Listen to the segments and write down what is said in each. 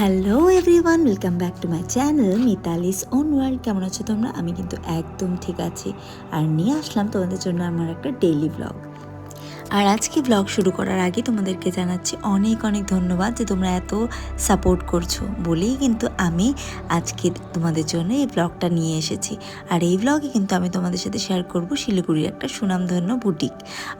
Hello everyone, welcome back to my channel Mitali's own world. কেমন আছো তোমরা? আমি কিন্তু একদম ঠিক আছি আর নিয়ে আসলাম তোমাদের জন্য আমার একটা ডেইলি ব্লগ। আর আজকে ব্লগ শুরু করার আগে তোমাদেরকে জানাচ্ছি অনেক অনেক ধন্যবাদ যে তোমরা এত সাপোর্ট করছো বলেই কিন্তু আমি আজকে তোমাদের জন্য এই ব্লগটা নিয়ে এসেছি। আর এই ব্লগে কিন্তু আমি তোমাদের সাথে শেয়ার করব শিলিগুড়ির একটা সুনামধন্য বুটিক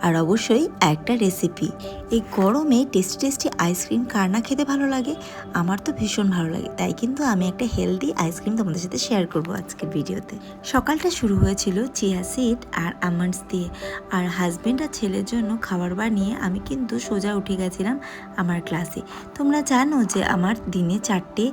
আর অবশ্যই একটা রেসিপি। এই গরমে টেস্টি টেস্টি আইসক্রিম কার না খেতে ভালো লাগে? আমার তো ভীষণ ভালো লাগে, তাই কিন্তু আমি একটা হেলদি আইসক্রিম তোমাদের সাথে শেয়ার করব আজকের ভিডিওতে। সকালটা শুরু হয়েছিল চিয়া সিড আর আমন্ডস দিয়ে, আর হাজব্যান্ড আর ছেলের জন্য খাবার বানিয়ে আমি কিন্তু সোজা উঠে গেছিলাম আমার ক্লাসে। তোমরা জানো যে আমার দিনে 4টে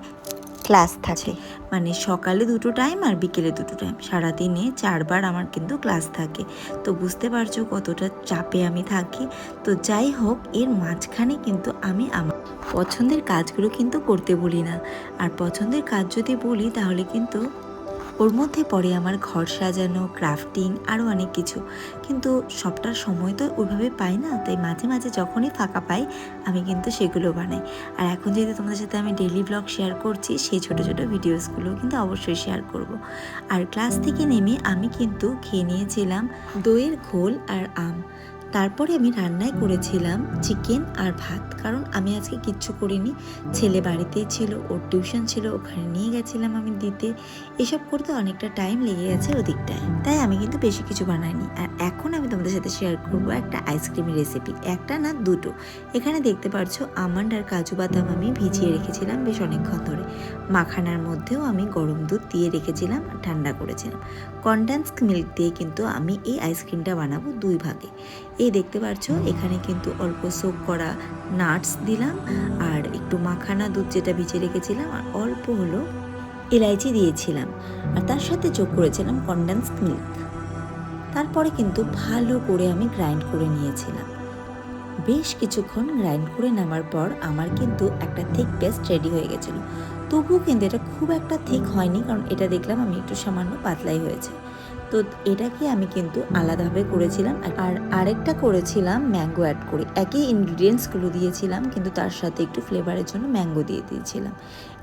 ক্লাস থাকে, মানে সকালে 2টো টাইম আর বিকেলে 2টো টাইম, সারাদিনে 4বার আমার কিন্তু ক্লাস থাকে। তো বুঝতে পারছো কতটা চাপে আমি থাকি। তো যাই হোক, এর মাঝখানে কিন্তু আমি আমার পছন্দের কাজগুলো কিন্তু করতে বলি না। আর পছন্দের কাজ যদি বলি তাহলে কিন্তু ওর মধ্যে পড়ে আমার ঘর সাজানো, ক্রাফটিং, আরও অনেক কিছু। কিন্তু সবটার সময় তো ওইভাবে পাই না, তাই মাঝে মাঝে যখনই ফাঁকা পাই আমি কিন্তু সেগুলো বানাই। আর এখন যেহেতু তোমাদের সাথে আমি ডেইলি ব্লগ শেয়ার করছি, সেই ছোটো ছোটো ভিডিওসগুলো কিন্তু অবশ্যই শেয়ার করব। আর ক্লাস থেকে নেমে আমি কিন্তু খেয়ে নিয়েছিলাম দইয়ের ঘোল আর আম। তারপরে আমি রান্নায় করেছিলাম চিকেন আর ভাত, কারণ আমি আজকে কিচ্ছু করিনি। ছেলে বাড়িতেই ছিল, ওর টিউশন ছিল, ওখানে নিয়ে গেছিলাম আমি দিতে। এসব করতে অনেকটা টাইম লেগে গেছে ওদিকটায়, তাই আমি কিন্তু বেশি কিছু বানাইনি। আর এখন আমি তোমাদের সাথে শেয়ার করব একটা আইসক্রিমের রেসিপি, একটা না দুটো। এখানে দেখতে পাচ্ছ আমন্ড আর কাজু বাদাম আমি ভিজিয়ে রেখেছিলাম বেশ অনেকক্ষণ ধরে। মাখানার মধ্যেও আমি গরম দুধ দিয়ে রেখেছিলাম আর ঠান্ডা করেছিলাম। কনডেন্সড মিল্ক দিয়ে কিন্তু আমি এই আইসক্রিমটা বানাবো 2 ভাগে। এই দেখতে পাচ্ছ এখানে কিন্তু অল্প সোক করা নাটস দিলাম, আর একটু মাখানা দুধ যেটা ভিজিয়ে রেখেছিলাম, আর অল্প হলো এলাইচি দিয়েছিলাম, আর তার সাথে যোগ করেছিলাম কনডেন্সড মিল্ক। তারপরে কিন্তু ভালো করে আমি গ্রাইন্ড করে নিয়েছিলাম। বেশ কিছুক্ষণ গ্রাইন্ড করে নেওয়ার পর আমার কিন্তু একটা থিক পেস্ট রেডি হয়ে গেছিলো। তবুও কিন্তু এটা খুব একটা থিক হয়নি, কারণ এটা দেখলাম আমি একটু সামান্য পাতলাই হয়েছে। তো এটাকে আমি কিন্তু আলাদাভাবে করেছিলাম, আর আরেকটা করেছিলাম ম্যাঙ্গো অ্যাড করে। একই ইনগ্রিডিয়েন্টসগুলো দিয়েছিলাম, কিন্তু তার সাথে একটু ফ্লেভারের জন্য ম্যাঙ্গো দিয়ে দিয়েছিলাম।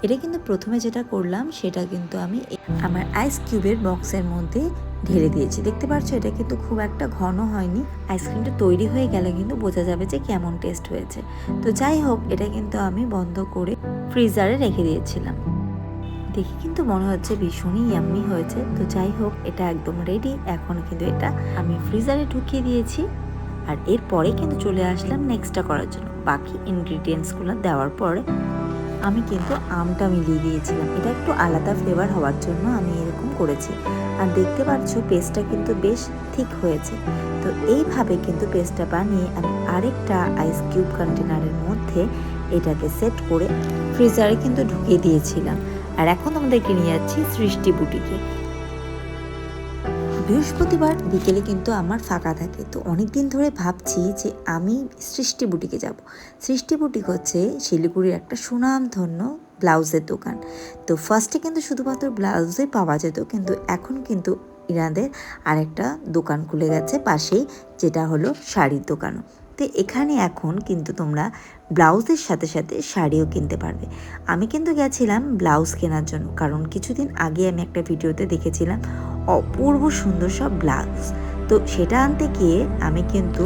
এটা কিন্তু প্রথমে যেটা করলাম সেটা কিন্তু আমি আমার আইস কিউবের বক্সের মধ্যে ঢেলে দিয়েছি। দেখতে পাচ্ছ এটা কিন্তু খুব একটা ঘন হয়নি। আইসক্রিমটা তৈরি হয়ে গেলে কিন্তু বোঝা যাবে যে কেমন টেস্ট হয়েছে। তো যাই হোক, এটা কিন্তু আমি বন্ধ করে ফ্রিজারে রেখে দিয়েছিলাম। দেখে কিন্তু মনে হচ্ছে ভীষণই ইয়াম্মি হয়েছে। তো যাই হোক, এটা একদম রেডি। এখন কিন্তু এটা আমি ফ্রিজারে ঢুকিয়ে দিয়েছি। আর এরপরে কিন্তু চলে আসলাম নেক্সটটা করার জন্য। বাকি ইনগ্রিডিয়েন্টসগুলো দেওয়ার পরে আমি কিন্তু আমটা মিলিয়ে দিয়েছিলাম। এটা একটু আলাদা ফ্লেভার হওয়ার জন্য আমি এরকম করেছি। আর দেখতে পাচ্ছ পেস্টটা কিন্তু বেশ ঠিক হয়েছে। তো এইভাবে কিন্তু পেস্টটা বানিয়ে আমি আরেকটা আইস কিউব কন্টেনারের মধ্যে এটাকে সেট করে ফ্রিজারে কিন্তু ঢুকিয়ে দিয়েছিলাম। আর এখন তোমাদেরকে নিয়ে যাচ্ছি সৃষ্টি বুটিকে। বৃহস্পতিবার বিকেলে কিন্তু আমার ফাঁকা থাকে। তো অনেক দিন ধরে ভাবছি যে আমি সৃষ্টি বুটিকে যাব। সৃষ্টি বুটিক হচ্ছে শিলিগুড়ির একটা সুনামধন্য ব্লাউজের দোকান। তো ফার্স্টে কিন্তু শুধুমাত্র ব্লাউজে পাওয়া যেত, কিন্তু এখন কিন্তু ইনাদের আরেকটা দোকান খুলে গেছে পাশেই, যেটা হলো শাড়ির দোকানও। তো এখানে এখন কিন্তু তোমরা ব্লাউজের সাথে সাথে শাড়িও কিনতে পারবে। আমি কিন্তু গেছিলাম ব্লাউজ কেনার জন্য, কারণ কিছুদিন আগে আমি একটা ভিডিওতে দেখেছিলাম অপূর্ব সুন্দর সব ব্লাউজ। তো সেটা আনতে গিয়ে আমি কিন্তু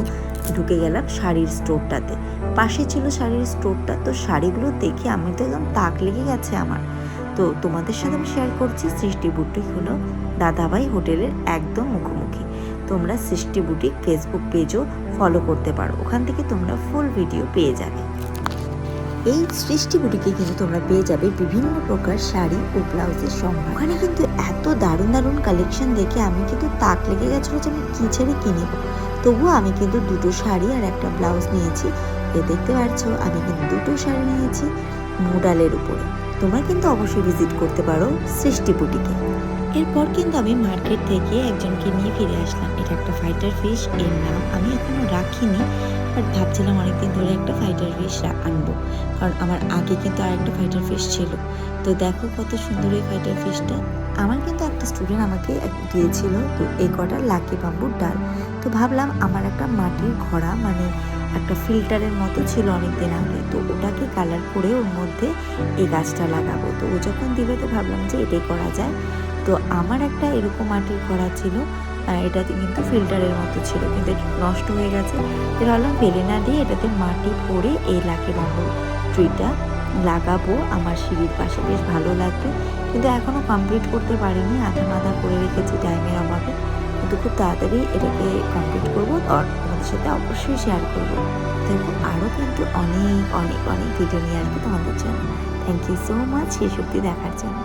ঢুকে গেলাম শাড়ির স্টোরটাতে। পাশে ছিল শাড়ির স্টোরটা। তো শাড়িগুলো দেখে আমি তো একদম তাক লেগে গেছে আমার। তো তোমাদের সাথে আমি শেয়ার করছি সৃষ্টি বুটিক হলো দাদাভাই হোটেলের একদম মুখোমুখি। তোমরা সৃষ্টি বুটিক ফেসবুক পেজও ফলো করতে পারো, ওখান থেকে তোমরা ফুল ভিডিও পেয়ে যাবে। এই সৃষ্টি বুটিকে কিন্তু তোমরা পেয়ে যাবে বিভিন্ন প্রকার শাড়ি ও ব্লাউজের সম্ভার। ওখানে কিন্তু এত দারুণ দারুণ কালেকশন দেখে আমি কিন্তু তাক লেগে গেছিলো যে আমি কী ছেড়ে কিনব। তবুও আমি কিন্তু 2টো শাড়ি আর একটা ব্লাউজ নিয়েছি। এ দেখতে পাচ্ছ আমি কিন্তু 2টো শাড়ি নিয়েছি মোডালের উপরে। তোমরা কিন্তু অবশ্যই ভিজিট করতে পারো সৃষ্টি বুটিকে। এরপর কিন্তু আমি মার্কেট থেকে একজনকে নিয়ে ফিরে আসলাম। এটা একটা ফাইটার ফিশ, এর নাম আমি এখনো রাখিনি, বাট ভাবছিলাম অনেকদিন ধরে একটা ফাইটার ফিশ আনবো, কারণ আমার আগে কিন্তু আর একটা ফাইটার ফিশ ছিল। তো দেখো কত সুন্দর এই ফাইটার ফিশটা। আমার কিন্তু একটা স্টুডেন্ট আমাকে দিয়েছিল তো এই কটা লাকি বাম্বুর ডাল। তো ভাবলাম আমার একটা মাটির ঘড়া, মানে একটা ফিল্টারের মতো ছিল অনেক দিন আগে, তো ওটাকে কালার করে ওর মধ্যে এই গাছটা লাগাবো। তো ও যখন দিবে তো ভাবলাম যে এটাই করা যায়। তো আমার একটা এরকম মাটির করা ছিল, এটাতে কিন্তু ফিল্টারের মতো ছিল, কিন্তু এটা নষ্ট হয়ে গেছে। তো ভাবলাম ফেলে না দিয়ে এটাতে মাটি ভরে এই লাকি বম্বু ট্রিটা লাগাবো আমার সিঁড়ির পাশে, বেশ ভালো লাগবে। কিন্তু এখনও কমপ্লিট করতে পারিনি, আধা মাধা করে রেখেছি টাইমের অভাবে, কিন্তু খুব তাড়াতাড়ি এটাকে কমপ্লিট করবো আর তোমাদের সাথে অবশ্যই শেয়ার করবো। দেখো আরও কিন্তু অনেক অনেক অনেক ভিডিও নিয়ে আসবে তোমাদের জন্য। থ্যাংক ইউ সো মাচ শেষ অবধি দেখার জন্য।